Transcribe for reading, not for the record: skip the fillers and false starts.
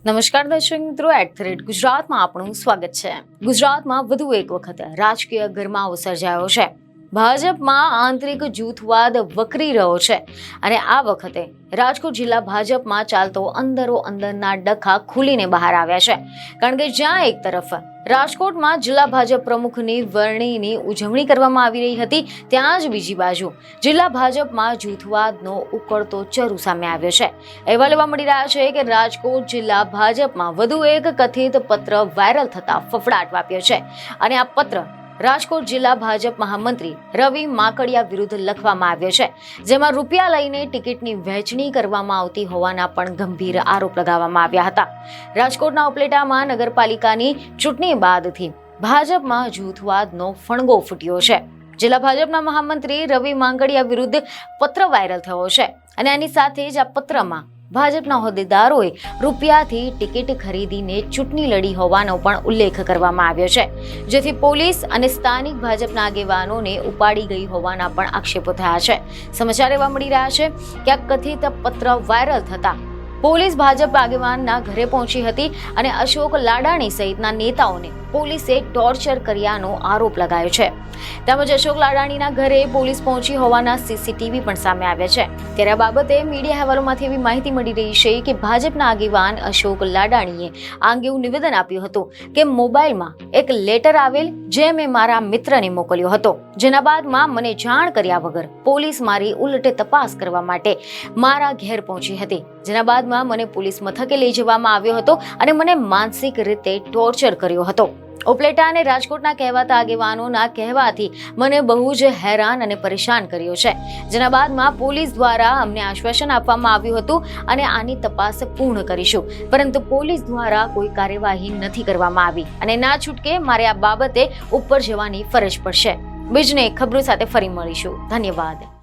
નમસ્કાર દર્શક મિત્રો, @ગુજરાતમાં આપનું સ્વાગત છે। ગુજરાતમાં વધુ એક વખત રાજકીય ગરમાવો સર્જાયો છે। ભાજપમાં આંતરિક જૂથવાદ વકરી રહ્યો છે અને આ વખતે રાજકોટ જિલ્લા ભાજપમાં ચાલતો અંદરો અંદરના ડખા ખુલીને બહાર આવ્યા છે। કારણ કે જ્યાં એક તરફ રાજકોટમાં જિલ્લા ભાજપ પ્રમુખની વરણીની ઉજવણી કરવામાં આવી રહી હતી, ત્યાં જ બીજી બાજુ જિલ્લા ભાજપમાં જૂથવાદનો ઉકળતો ચરુ સામે આવ્યો છે। અહેવાલ એવા મળી રહ્યા છે કે રાજકોટ જિલ્લા ભાજપમાં વધુ એક કથિત પત્ર વાયરલ થતા ફફડાટ વ્યાપ્યો છે અને આ પત્ર રાજકોટ જિલ્લા ભાજપ મહામંત્રી રવિ માંકડિયા વિરુદ્ધ લખવામાં આવ્યો છે, જેમાં રૂપિયા લઈને ટિકિટની વહેંચણી કરવામાં આવતી હોવાના પણ ગંભીર આરોપ લગાવવામાં આવ્યા હતા। રાજકોટના ઉપલેટામાં નગરપાલિકાની ચૂંટણી બાદથી ભાજપમાં જૂથવાદનો ફણગો ફૂટ્યો છે। જિલ્લા ભાજપના મહામંત્રી રવિ માંકડિયા વિરુદ્ધ પત્ર વાયરલ થયો છે અને આની સાથે જ આ પત્રમાં ભાજપના હોદ્દેદારોએ રૂપિયાથી ટિકિટ ખરીદીને ચૂંટણી લડી હોવાનો પણ ઉલ્લેખ કરવામાં આવ્યો છે, જેથી પોલીસ અને સ્થાનિક ભાજપના આગેવાનોને ઉપાડી ગઈ હોવાના પણ આક્ષેપો થયા છે। સમાચાર એવા મળી રહ્યા છે કે આ કથિત પત્ર વાયરલ થતા પોલીસ ભાજપ આગેવાનના ઘરે પહોંચી હતી અને અશોક લાડાણી સહિતના નેતાઓને પોલીસે ટોર્ચર કર્યાનો આરોપ લગાયો છે। તેમજ અશોક લાડાણીના ઘરે પોલીસ પહોંચી હોવાના સીસીટીવી પણ સામે આવ્યા છે। ત્યારે આ બાબતે મીડિયા અહેવાલોમાંથી એવી માહિતી મળી રહી છે કે ભાજપના આગેવાન અશોક લાડાણીએ આ અંગે નિવેદન આપ્યું હતું કે મોબાઈલમાં એક લેટર આવેલ જે મેં મારા મિત્રને મોકલ્યો હતો, જેના બાદમાં મને જાણ કર્યા વગર પોલીસ મારી ઉલટે તપાસ કરવા માટે મારા ઘેર પહોંચી હતી, જેના બાદમાં મને પોલીસ મથકે લઈ જવામાં આવ્યો હતો અને મને માનસિક રીતે ટોર્ચર કર્યો હતો। ઉપલેટા અને રાજકોટના કહેવાતા આગેવાનોના કહેવાથી મને બહુ જ હેરાન અને પરેશાન કર્યો છે, જેના બાદમાં પોલીસ દ્વારા અમને આશ્વાસન આપવામાં આવ્યું હતું અને આની તપાસ પૂર્ણ કરીશું, પરંતુ પોલીસ દ્વારા કોઈ કાર્યવાહી નથી કરવામાં આવી અને ના છૂટકે મારે આ બાબતે ઉપર જવાની ફરજ પડશે। બીજને ખબરો સાથે ફરી મળીશું। ધન્યવાદ।